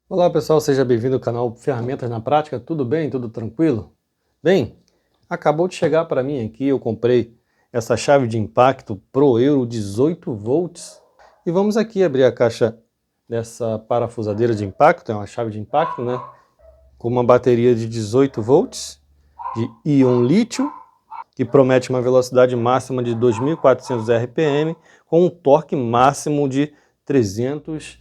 Olá pessoal, seja bem-vindo ao canal Ferramentas na Prática, tudo bem? Tudo tranquilo? Bem, acabou de chegar para mim aqui, eu comprei essa chave de impacto Pro Euro 18 volts e vamos aqui abrir a caixa dessa parafusadeira de impacto, é uma chave de impacto, né? Com uma bateria de 18 volts de íon lítio, que promete uma velocidade máxima de 2.400 RPM com um torque máximo de 300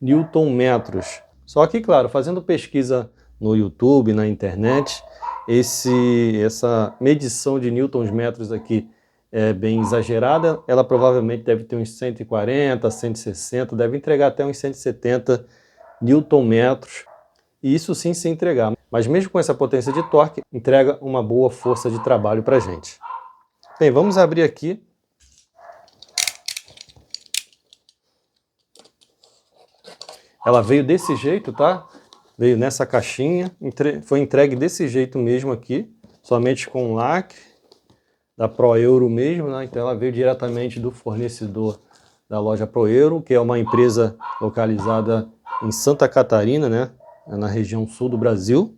Nm. Só que, claro, fazendo pesquisa no YouTube, na internet, essa medição de newtons-metros aqui é bem exagerada. Ela provavelmente deve ter uns 140, 160, deve entregar até uns 170 newton-metros. E isso sim se entregar. Mas mesmo com essa potência de torque, entrega uma boa força de trabalho para a gente. Bem, vamos abrir aqui. Ela veio desse jeito, tá? Veio nessa caixinha, foi entregue desse jeito mesmo aqui, somente com lacre, da Pro Euro mesmo, né? Então ela veio diretamente do fornecedor da loja Pro Euro, que é uma empresa localizada em Santa Catarina, né? Na região sul do Brasil.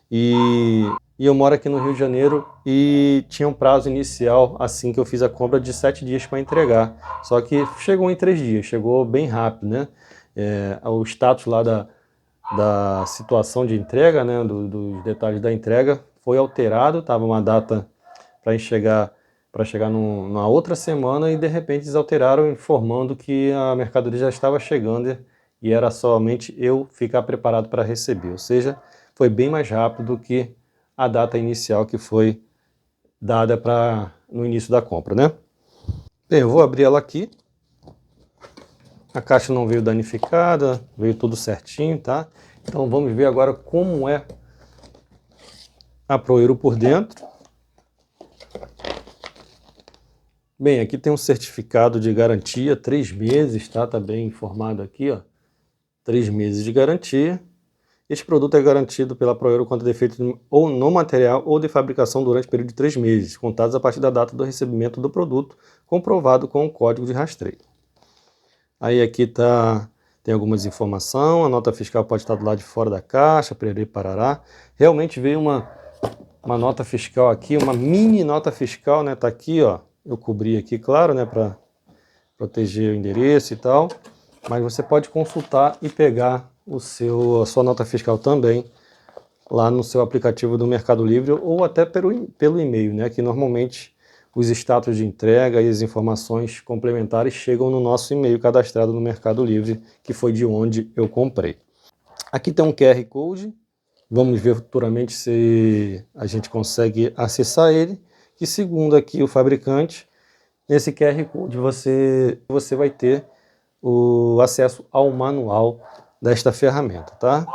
E eu moro aqui no Rio de Janeiro e tinha um prazo inicial, assim que eu fiz a compra, de 7 dias para entregar. Só que chegou em 3 dias, chegou bem rápido, né? O status lá da situação de entrega, né, dos detalhes da entrega, foi alterado, estava uma data para chegar numa outra semana e de repente eles alteraram informando que a mercadoria já estava chegando e era somente eu ficar preparado para receber. Ou seja, foi bem mais rápido do que a data inicial que foi dada no início da compra, né? Bem, eu vou abrir ela aqui. A caixa não veio danificada, veio tudo certinho, tá? Então vamos ver agora como é a Pro Euro por dentro. Bem, aqui tem um certificado de garantia, 3 meses, tá? Tá bem informado aqui, ó. 3 meses de garantia. Este produto é garantido pela Pro Euro contra defeitos ou no material ou de fabricação durante o período de 3 meses, contados a partir da data do recebimento do produto, comprovado com o código de rastreio. Aí aqui tem algumas informações, a nota fiscal pode estar do lado de fora da caixa, pererê, parará. Realmente veio uma nota fiscal aqui, uma mini nota fiscal, né? Tá aqui, ó. Eu cobri aqui, claro, né? Para proteger o endereço e tal. Mas você pode consultar e pegar a sua nota fiscal também lá no seu aplicativo do Mercado Livre ou até pelo e-mail, né? Que normalmente os status de entrega e as informações complementares chegam no nosso e-mail cadastrado no Mercado Livre, que foi de onde eu comprei. Aqui tem um QR Code, vamos ver futuramente se a gente consegue acessar ele, que segundo aqui o fabricante, nesse QR Code você vai ter o acesso ao manual desta ferramenta, tá?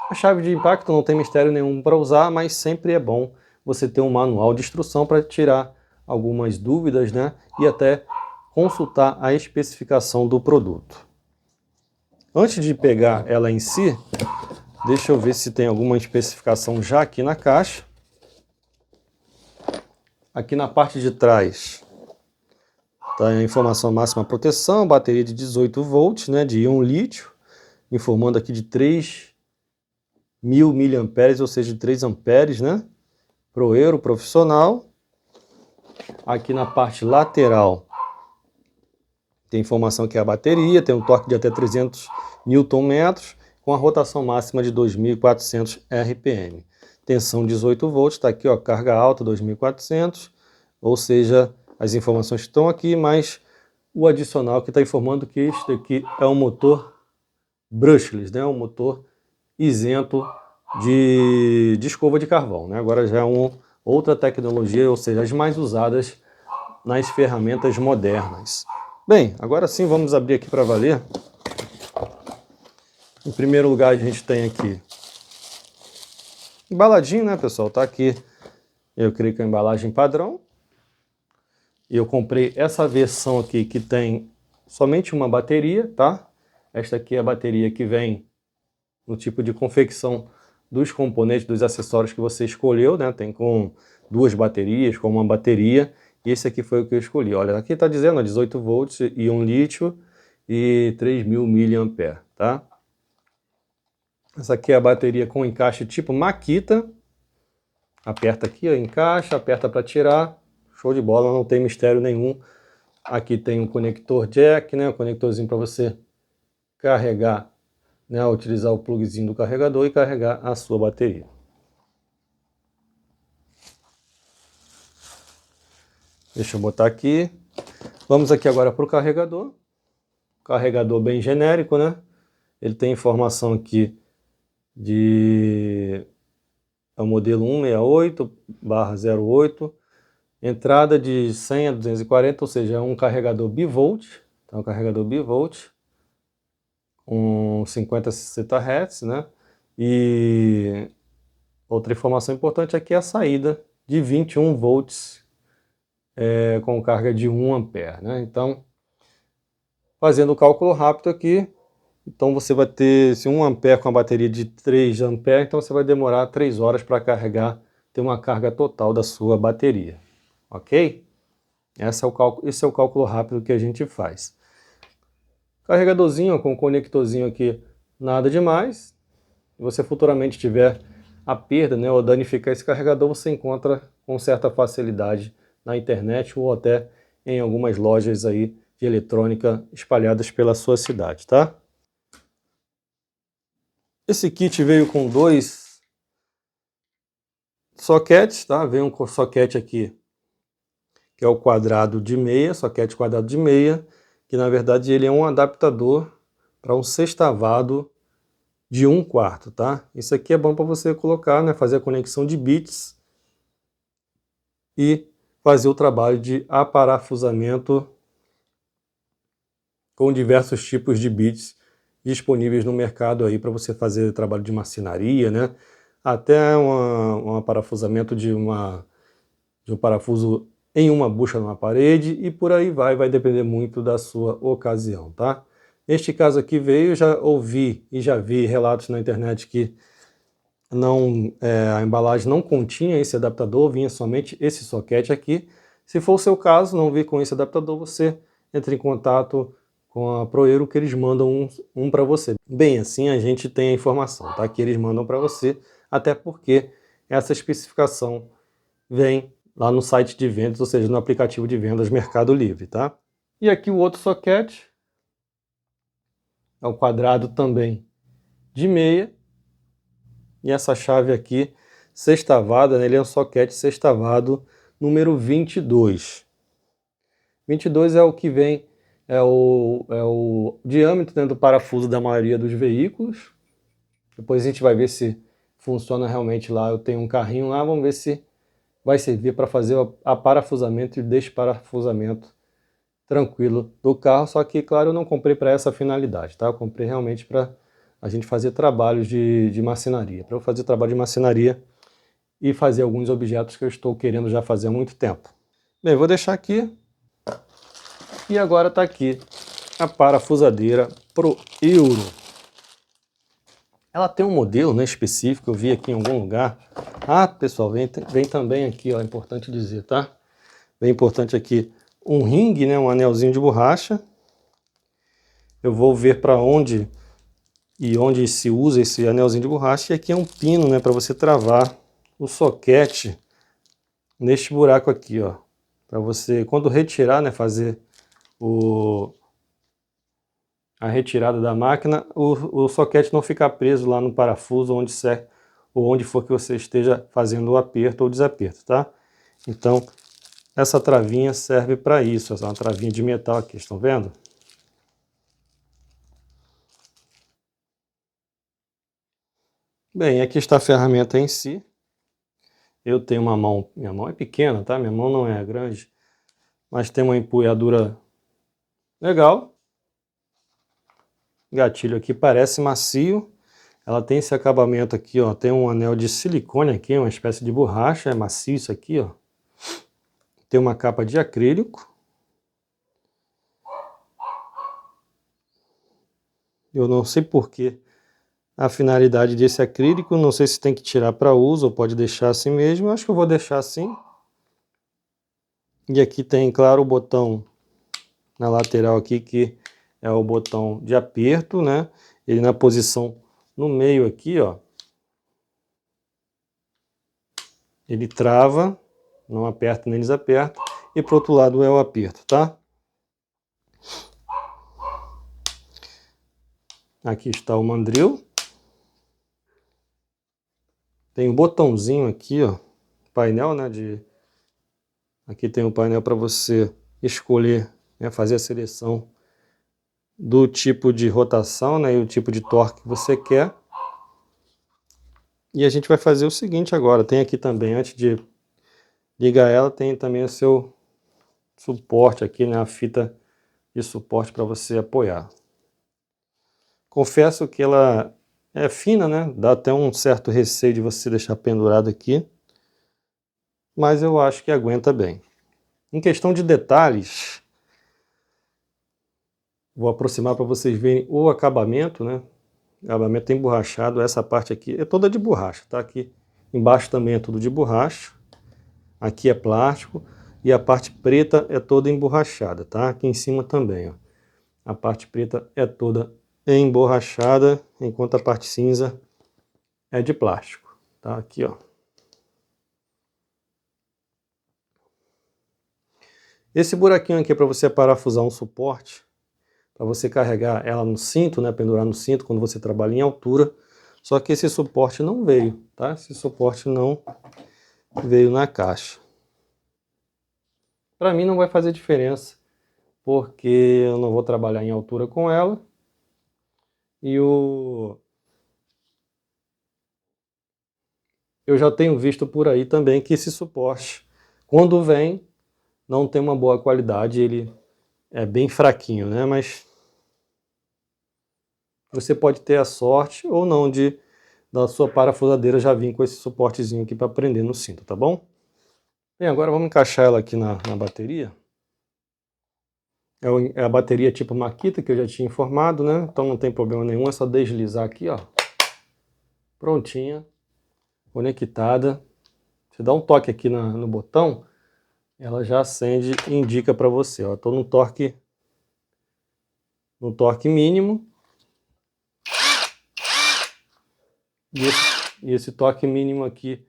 A chave de impacto não tem mistério nenhum para usar, mas sempre é bom você ter um manual de instrução para tirar algumas dúvidas, né? E até consultar a especificação do produto. Antes de pegar ela em si, deixa eu ver se tem alguma especificação já aqui na caixa. Aqui na parte de trás está a informação máxima proteção, bateria de 18 volts, né, de íon lítio, informando aqui de 3.000 mAh, ou seja, de 3 amperes, né? Pro Euro profissional. Aqui na parte lateral tem informação que é a bateria, tem um torque de até 300 Nm, com a rotação máxima de 2.400 RPM. Tensão 18 volts, está aqui, ó, carga alta 2.400, ou seja, as informações estão aqui, mas o adicional que está informando que este aqui é um motor brushless, né, um motor isento de escova de carvão, né? Agora já é outra tecnologia, ou seja, as mais usadas nas ferramentas modernas. Bem, agora sim vamos abrir aqui para valer. Em primeiro lugar a gente tem aqui embaladinho, né, pessoal? Tá aqui, eu creio que é a embalagem padrão. Eu comprei essa versão aqui que tem somente uma bateria, tá? Esta aqui é a bateria que vem no tipo de confecção dos componentes, dos acessórios que você escolheu, né? Tem com 2 baterias, com uma bateria, e esse aqui foi o que eu escolhi. Olha, aqui está dizendo 18 volts, íon lítio e 3.000 mAh, tá? Essa aqui é a bateria com encaixe tipo Makita. Aperta aqui, ó, encaixa, aperta para tirar. Show de bola, não tem mistério nenhum. Aqui tem um conector jack, né? Um conectorzinho para você carregar, né? Utilizar o plugzinho do carregador e carregar a sua bateria. Deixa eu botar aqui. Vamos aqui agora para o carregador. Carregador bem genérico, né? Ele tem informação aqui de... é o modelo 168/08. Entrada de 100 a 240, ou seja, é um carregador bivolt. Então, um carregador bivolt. Com 50 a 60 Hz, né? E outra informação importante aqui é a saída de 21 volts com carga de 1 ampere, né? Então, fazendo o cálculo rápido aqui, então você vai ter, se 1 ampere com a bateria de 3 ampere, então você vai demorar 3 horas para carregar, ter uma carga total da sua bateria, ok? Esse é o cálculo rápido que a gente faz. Carregadorzinho com conectorzinho aqui, nada demais. Se você futuramente tiver a perda, né, ou danificar esse carregador, você encontra com certa facilidade na internet ou até em algumas lojas aí de eletrônica espalhadas pela sua cidade, tá? Esse kit veio com 2 soquetes, tá? Veio um soquete aqui, que é o quadrado de meia, soquete quadrado de meia, que na verdade ele é um adaptador para um sextavado de 1/4, tá? Isso aqui é bom para você colocar, né, fazer a conexão de bits e fazer o trabalho de aparafusamento com diversos tipos de bits disponíveis no mercado aí para você fazer trabalho de marcenaria, né? Até um aparafusamento de um parafuso em uma bucha numa parede e por aí vai depender muito da sua ocasião, tá? Neste caso aqui veio, já ouvi e já vi relatos na internet que a embalagem não continha esse adaptador, vinha somente esse soquete aqui. Se for o seu caso, não vir com esse adaptador, você entra em contato com a Proero que eles mandam um para você. Bem, assim a gente tem a informação, tá? Que eles mandam para você, até porque essa especificação vem lá no site de vendas, ou seja, no aplicativo de vendas Mercado Livre, tá? E aqui o outro soquete é o quadrado também de meia. E essa chave aqui, sextavada, né, ele é um soquete sextavado número 22. 22 é o que vem, é o diâmetro, né, do parafuso da maioria dos veículos. Depois a gente vai ver se funciona realmente lá. Eu tenho um carrinho lá, vamos ver se vai servir para fazer o aparafusamento e desparafusamento tranquilo do carro. Só que, claro, eu não comprei para essa finalidade, tá? Eu comprei realmente para a gente fazer trabalhos de marcenaria. Para eu fazer trabalho de marcenaria e fazer alguns objetos que eu estou querendo já fazer há muito tempo. Bem, vou deixar aqui. E agora está aqui a parafusadeira Proeuro. Ela tem um modelo, né, específico, eu vi aqui em algum lugar. Ah, pessoal, vem também aqui, ó, é importante dizer, tá? Bem importante aqui um ringue, né, um anelzinho de borracha. Eu vou ver para onde se usa esse anelzinho de borracha. E aqui é um pino, né, para você travar o soquete neste buraco aqui, ó. Para você, quando retirar, né, fazer a retirada da máquina, o soquete não ficar preso lá no parafuso ou onde for que você esteja fazendo o aperto ou desaperto, tá? Então, essa travinha serve para isso, essa é uma travinha de metal aqui, estão vendo? Bem, aqui está a ferramenta em si. Eu tenho uma mão, minha mão é pequena, tá? Minha mão não é grande, mas tem uma empunhadura legal. Gatilho aqui parece macio. Ela tem esse acabamento aqui, ó, tem um anel de silicone aqui, uma espécie de borracha, é macio isso aqui, ó. Tem uma capa de acrílico. Eu não sei por que a finalidade desse acrílico, não sei se tem que tirar para uso ou pode deixar assim mesmo. Eu acho que eu vou deixar assim. E aqui tem, claro, o botão na lateral aqui, que é o botão de aperto, né? Ele na posição no meio aqui, ó, ele trava, não aperta nem desaperta, e pro outro lado é o aperto, tá? Aqui está o mandril. Tem um botãozinho aqui, ó, painel, né, aqui tem um painel para você escolher, né, fazer a seleção do tipo de rotação, né, e o tipo de torque que você quer. E a gente vai fazer o seguinte agora, tem aqui também, antes de ligar ela, tem também o seu suporte aqui, né, a fita de suporte para você apoiar. Confesso que ela é fina, né, dá até um certo receio de você deixar pendurado aqui, mas eu acho que aguenta bem. Em questão de detalhes, vou aproximar para vocês verem o acabamento, né? O acabamento emborrachado, essa parte aqui é toda de borracha, tá? Aqui embaixo também é tudo de borracha, aqui é plástico e a parte preta é toda emborrachada, tá? Aqui em cima também, ó. A parte preta é toda emborrachada, enquanto a parte cinza é de plástico, tá? Aqui, ó. Esse buraquinho aqui é para você parafusar um suporte, para você carregar ela no cinto, né, pendurar no cinto quando você trabalha em altura. Só que esse suporte não veio, tá? Esse suporte não veio na caixa. Para mim não vai fazer diferença, porque eu não vou trabalhar em altura com ela. E eu já tenho visto por aí também que esse suporte, quando vem, não tem uma boa qualidade, ele é bem fraquinho, né? Mas você pode ter a sorte ou não da sua parafusadeira já vir com esse suportezinho aqui para prender no cinto, tá bom? Bem, agora vamos encaixar ela aqui na bateria. É a bateria tipo Makita, que eu já tinha informado, né? Então não tem problema nenhum, é só deslizar aqui, ó. Prontinha, conectada. Você dá um toque aqui no botão, ela já acende e indica para você, ó. Estou no torque mínimo. E esse toque mínimo aqui,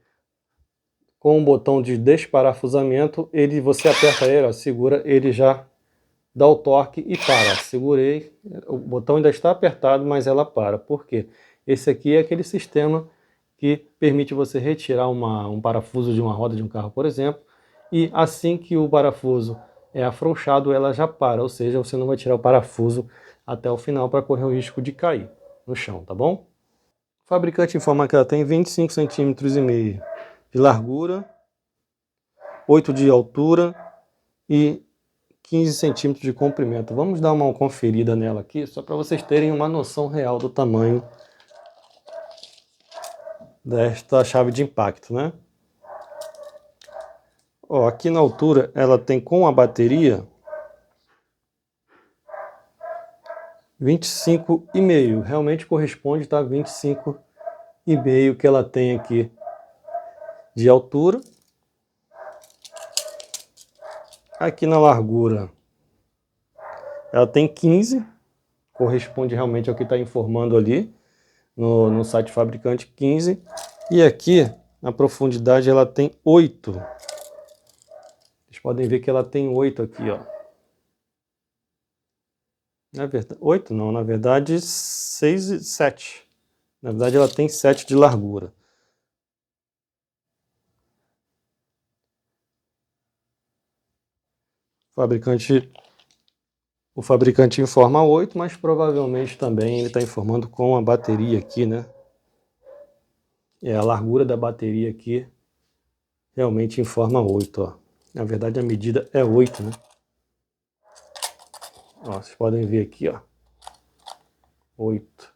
com o botão de desparafusamento, você aperta ele, ó, segura, ele já dá o torque e para. Segurei, o botão ainda está apertado, mas ela para. Por quê? Esse aqui é aquele sistema que permite você retirar um parafuso de uma roda de um carro, por exemplo, e assim que o parafuso é afrouxado, ela já para, ou seja, você não vai tirar o parafuso até o final para correr o risco de cair no chão, tá bom? O fabricante informa que ela tem 25 centímetros e meio de largura, 8 de altura e 15 centímetros de comprimento. Vamos dar uma conferida nela aqui, só para vocês terem uma noção real do tamanho desta chave de impacto, né? Ó, aqui na altura ela tem com a bateria 25,5. Realmente corresponde, tá? 25,5 que ela tem aqui de altura. Aqui na largura ela tem 15, corresponde realmente ao que está informando ali no site fabricante, 15. E aqui na profundidade ela tem 8. Vocês podem ver que ela tem 8 aqui, ó. Na verdade, 8 não, na verdade 6 e 7. Na verdade ela tem 7 de largura. O fabricante informa 8, mas provavelmente também ele está informando com a bateria aqui, né? É, a largura da bateria aqui realmente informa 8, ó. Na verdade a medida é 8, né? Ó, vocês podem ver aqui, ó. 8.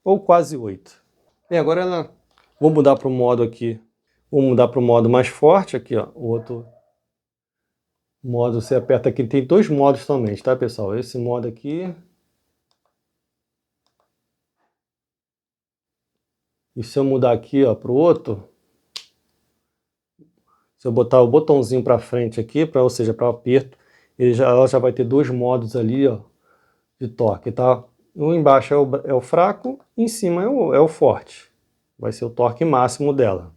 Ou quase 8. E agora vou mudar para o modo aqui. Vou mudar para o modo mais forte aqui, ó. O outro modo você aperta aqui. Tem dois modos somente, tá, pessoal? Esse modo aqui. E se eu mudar aqui, ó, para o outro, se eu botar o botãozinho para frente aqui, ou seja, para o aperto, ela já vai ter dois modos ali, ó, de torque, tá? O embaixo é o fraco, em cima é o forte. Vai ser o torque máximo dela.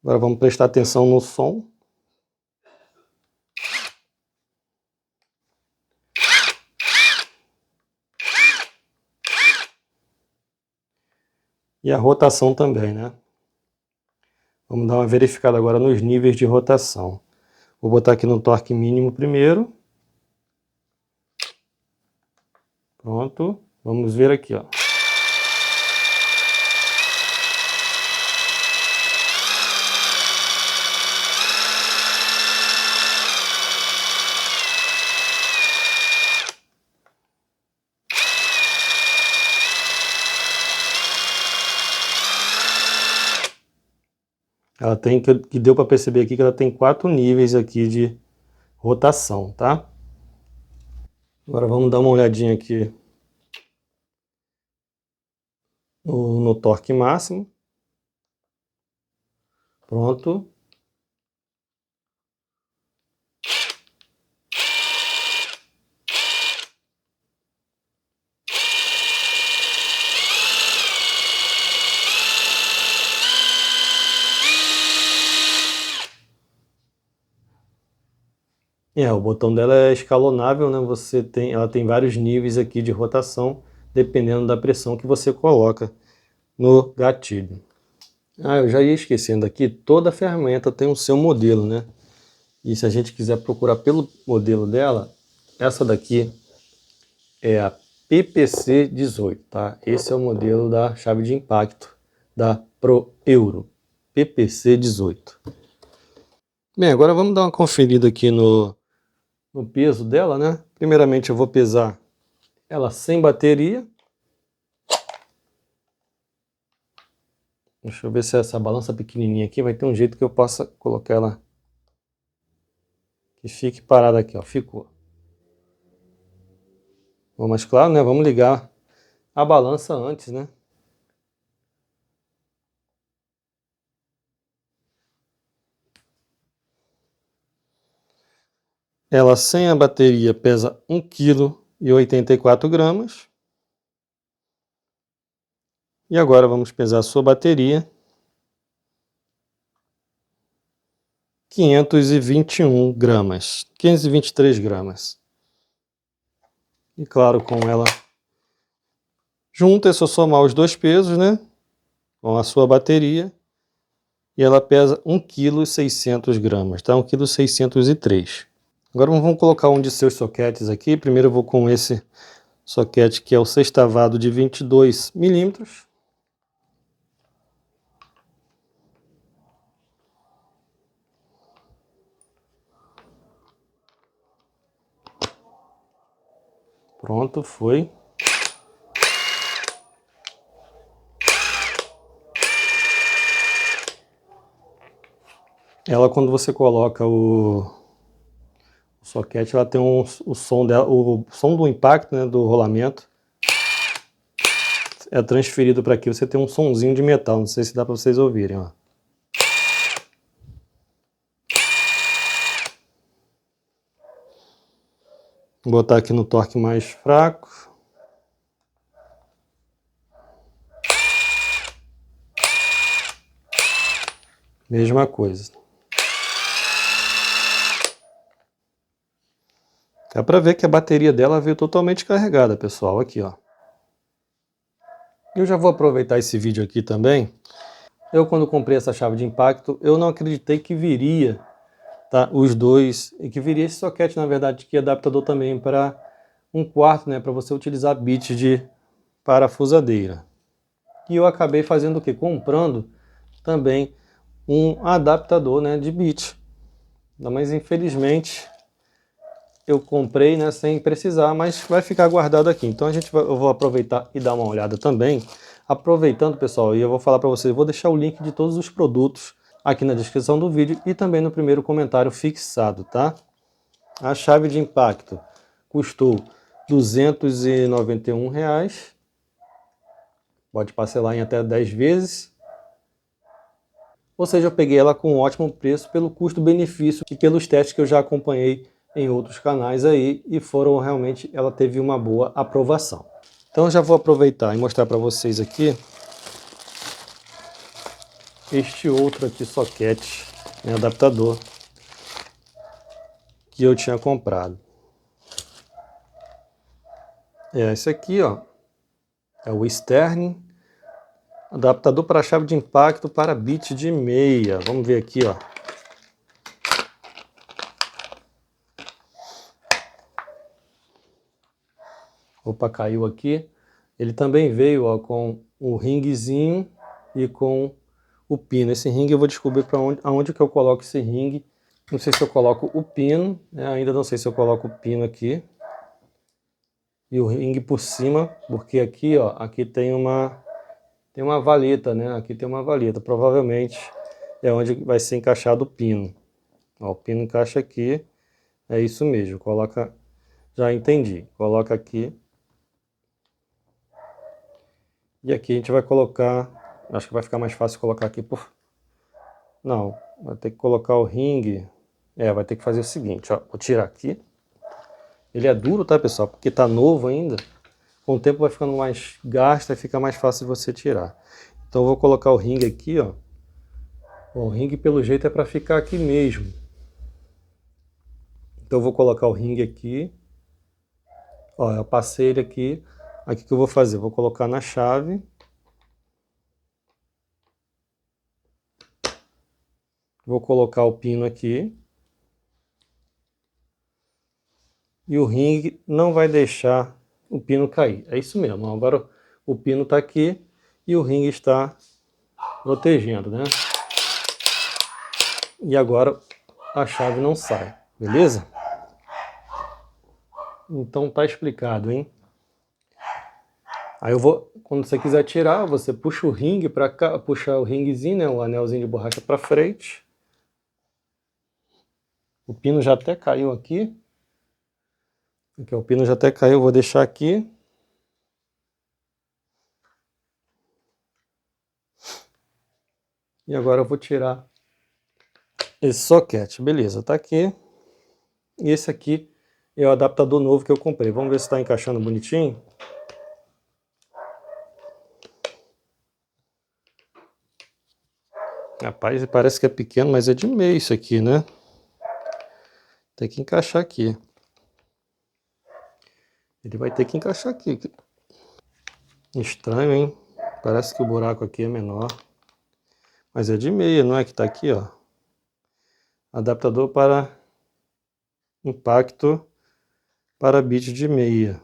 Agora vamos prestar atenção no som. E a rotação também, né? Vamos dar uma verificada agora nos níveis de rotação. Vou botar aqui no torque mínimo primeiro. Pronto. Vamos ver aqui, ó. Ela tem, que deu para perceber aqui que ela tem 4 níveis aqui de rotação, tá? Agora vamos dar uma olhadinha aqui no torque máximo. Pronto. O botão dela é escalonável, né? Ela tem vários níveis aqui de rotação, dependendo da pressão que você coloca no gatilho. Eu já ia esquecendo aqui, toda ferramenta tem o seu modelo, né? E se a gente quiser procurar pelo modelo dela, essa daqui é a PPC18, tá? Esse é o modelo da chave de impacto da ProEuro, PPC18. Bem, agora vamos dar uma conferida aqui no peso dela, né? Primeiramente eu vou pesar ela sem bateria. Deixa eu ver se essa balança pequenininha aqui vai ter um jeito que eu possa colocar ela que fique parada aqui, ó. Ficou. Bom, mas claro, né? Vamos ligar a balança antes, né? Ela sem a bateria pesa 1,84 kg. E agora vamos pesar a sua bateria. 521 gramas, 523 gramas. E claro, com ela junta, é só somar os dois pesos, né? Com a sua bateria. E ela pesa 1,6 kg, tá? 1,603 kg. Agora vamos colocar um de seus soquetes aqui. Primeiro eu vou com esse soquete que é o sextavado de 22 milímetros. Pronto, foi. Ela, quando você coloca o soquete, ela tem o som dela, o som do impacto, né, do rolamento é transferido para aqui. Você tem um sonzinho de metal, não sei se dá para vocês ouvirem, ó. Vou botar aqui no torque mais fraco. Mesma coisa. Dá para ver que a bateria dela veio totalmente carregada, pessoal, aqui, ó. Eu já vou aproveitar esse vídeo aqui também. Eu, quando comprei essa chave de impacto, eu não acreditei que viria, tá, os dois, e que viria esse soquete, na verdade, que é adaptador também para 1/4, né, para você utilizar bits de parafusadeira. E eu acabei fazendo o quê? Comprando também um adaptador, né, de bit. Mas infelizmente eu comprei, né, sem precisar, mas vai ficar guardado aqui. Então eu vou aproveitar e dar uma olhada também. Aproveitando, pessoal, e eu vou falar para vocês, vou deixar o link de todos os produtos aqui na descrição do vídeo e também no primeiro comentário fixado, tá? A chave de impacto custou R$ 291. Pode parcelar em até 10 vezes. Ou seja, eu peguei ela com um ótimo preço pelo custo-benefício e pelos testes que eu já acompanhei em outros canais aí e realmente ela teve uma boa aprovação. Então eu já vou aproveitar e mostrar para vocês aqui este outro aqui soquete, né, adaptador que eu tinha comprado. É esse aqui, ó, é o Stern, adaptador para chave de impacto para bit de meia. Vamos ver aqui, ó. Opa, caiu aqui. Ele também veio, ó, com o ringuezinho e com o pino. Esse ringue eu vou descobrir para aonde que eu coloco esse ringue. Não sei se eu coloco o pino, né? Ainda não sei se eu coloco o pino aqui. E o ringue por cima, porque aqui, ó, aqui tem uma valeta, né? Aqui tem uma valeta. Provavelmente é onde vai ser encaixado o pino. Ó, o pino encaixa aqui. É isso mesmo. Coloca. Já entendi. Coloca aqui. E aqui a gente vai colocar. Acho que vai ficar mais fácil colocar aqui por. Não, vai ter que colocar o ringue. Vai ter que fazer o seguinte, ó. Vou tirar aqui. Ele é duro, tá, pessoal? Porque tá novo ainda. Com o tempo vai ficando mais gasto e fica mais fácil de você tirar. Então eu vou colocar o ringue aqui, ó. Bom, o ringue pelo jeito é para ficar aqui mesmo. Então eu vou colocar o ringue aqui. Ó, eu passei ele aqui. Aqui que eu vou fazer? Vou colocar na chave. Vou colocar o pino aqui. E o ringue não vai deixar o pino cair. É isso mesmo. Agora o pino está aqui e o ringue está protegendo, né? E agora a chave não sai, beleza? Então tá explicado, hein? Aí eu vou, quando você quiser tirar, você puxa o ringue para cá, puxa o ringuezinho, né, o anelzinho de borracha para frente. O pino já até caiu aqui. Aqui, o pino já até caiu, vou deixar aqui. E agora eu vou tirar esse soquete. Beleza, tá aqui. E esse aqui é o adaptador novo que eu comprei. Vamos ver se está encaixando bonitinho. Rapaz, parece que é pequeno, mas é de meio isso aqui, né? Tem que encaixar aqui. Ele vai ter que encaixar aqui. Estranho, hein? Parece que o buraco aqui é menor. Mas é de meia, não é que tá aqui, ó. Adaptador para impacto para bit de meia.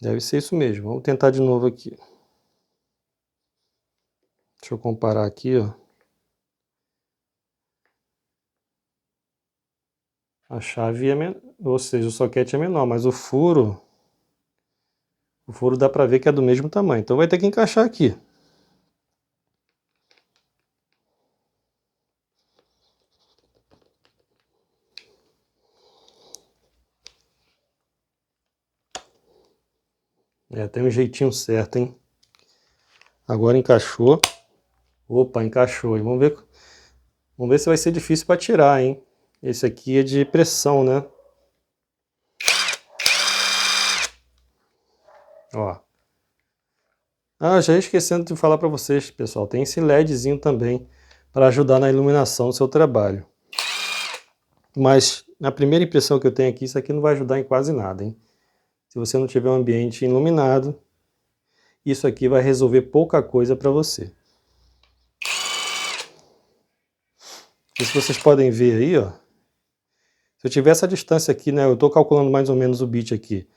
Deve ser isso mesmo. Vamos tentar de novo aqui. Deixa eu comparar aqui, ó. A chave é menor, ou seja, o soquete é menor, mas o furo dá para ver que é do mesmo tamanho. Então vai ter que encaixar aqui. Tem um jeitinho certo, hein? Agora encaixou. Opa, encaixou. E vamos ver se vai ser difícil para tirar, hein? Esse aqui é de pressão, né? Ó. Já ia esquecendo de falar para vocês, pessoal. Tem esse LEDzinho também para ajudar na iluminação do seu trabalho. Mas na primeira impressão que eu tenho aqui, isso aqui não vai ajudar em quase nada, hein? Se você não tiver um ambiente iluminado, isso aqui vai resolver pouca coisa para você. E se vocês podem ver aí, ó, se eu tiver essa distância aqui, né, eu estou calculando mais ou menos o bit aqui,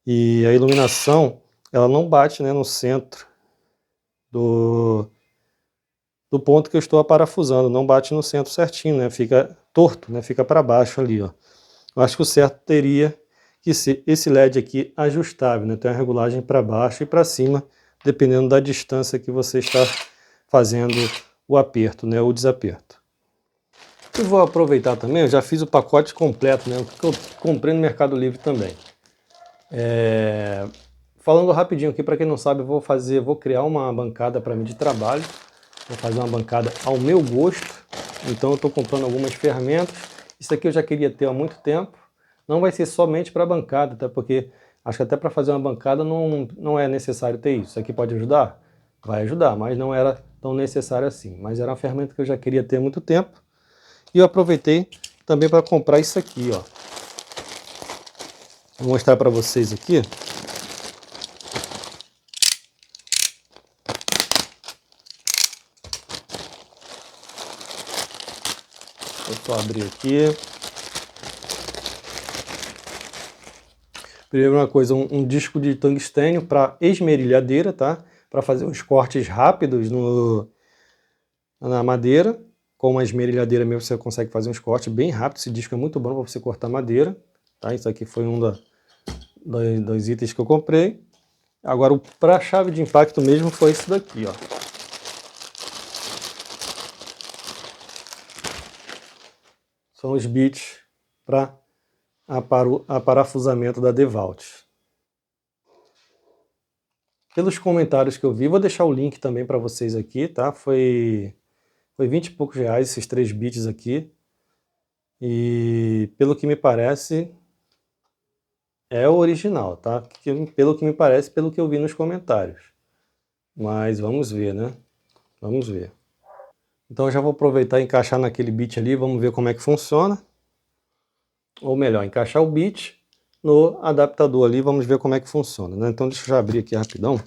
e a iluminação, ela não bate, né, no centro do ponto que eu estou aparafusando, não bate no centro certinho, né, fica torto, né, fica para baixo ali, ó. Eu acho que o certo teria que ser esse LED aqui ajustável, né, tem uma regulagem para baixo e para cima, dependendo da distância que você está fazendo o aperto, né, o desaperto. Eu vou aproveitar também, eu já fiz o pacote completo, né, o que eu comprei no Mercado Livre também. Falando rapidinho aqui, para quem não sabe, vou criar uma bancada para mim de trabalho. Vou fazer uma bancada ao meu gosto, Então eu estou comprando algumas ferramentas. Isso aqui eu já queria ter há muito tempo. Não vai ser somente para bancada, até porque acho que até para fazer uma bancada não é necessário ter isso. Isso aqui pode ajudar? Vai ajudar, mas não era tão necessário assim. Mas era uma ferramenta que eu já queria ter há muito tempo. E eu aproveitei também para comprar isso aqui, ó. Vou mostrar para vocês aqui. Vou só abrir aqui. Primeira coisa, um disco de tungstênio para esmerilhadeira, tá? Para fazer uns cortes rápidos na madeira. Com uma esmerilhadeira mesmo você consegue fazer uns cortes bem rápidos. Esse disco é muito bom para você cortar madeira, tá? Isso aqui foi um dos itens que eu comprei. Agora, para a chave de impacto mesmo foi isso daqui, ó. São os bits para aparafusamento da DeWalt. Pelos comentários que eu vi, vou deixar o link também para vocês aqui, tá? Foi 20 e poucos reais esses 3 bits aqui. E pelo que me parece, é o original, tá? Pelo que me parece, pelo que eu vi nos comentários. Mas vamos ver, né? Vamos ver. Então eu já vou aproveitar e encaixar naquele bit ali, vamos ver como é que funciona. Ou melhor, encaixar o bit no adaptador ali, vamos ver como é que funciona, né? Então deixa eu já abrir aqui rapidão.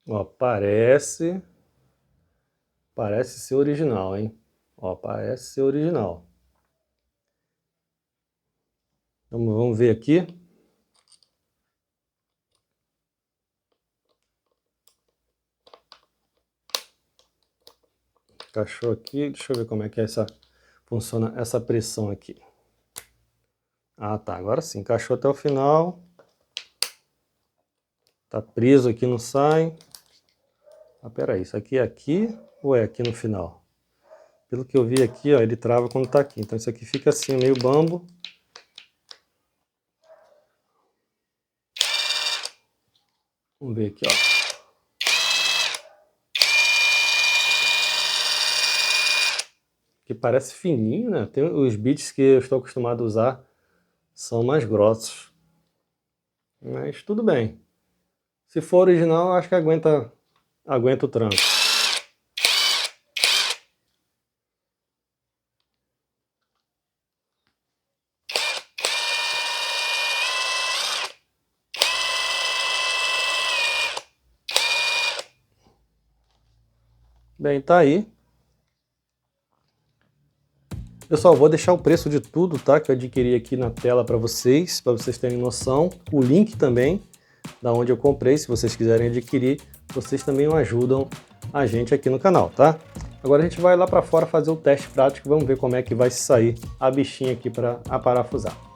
Ó, parece ser original, hein? Ó, parece ser original. Vamos ver aqui. Encaixou aqui, deixa eu ver como é que funciona essa pressão aqui. Ah, tá, agora sim, encaixou até o final. Tá preso aqui, não sai. Ah, peraí, isso aqui é aqui ou é aqui no final? Pelo que eu vi aqui, ó, ele trava quando tá aqui. Então isso aqui fica assim, meio bambo. Vamos ver aqui, ó. Que parece fininho, né? Tem os bits que eu estou acostumado a usar são mais grossos. Mas tudo bem. Se for original, acho que aguenta o tranco. Bem, tá aí. Eu só vou deixar o preço de tudo, tá? Que eu adquiri aqui na tela para vocês terem noção. O link também, da onde eu comprei, se vocês quiserem adquirir, vocês também ajudam a gente aqui no canal, tá? Agora a gente vai lá para fora fazer o teste prático, vamos ver como é que vai sair a bichinha aqui para aparafusar.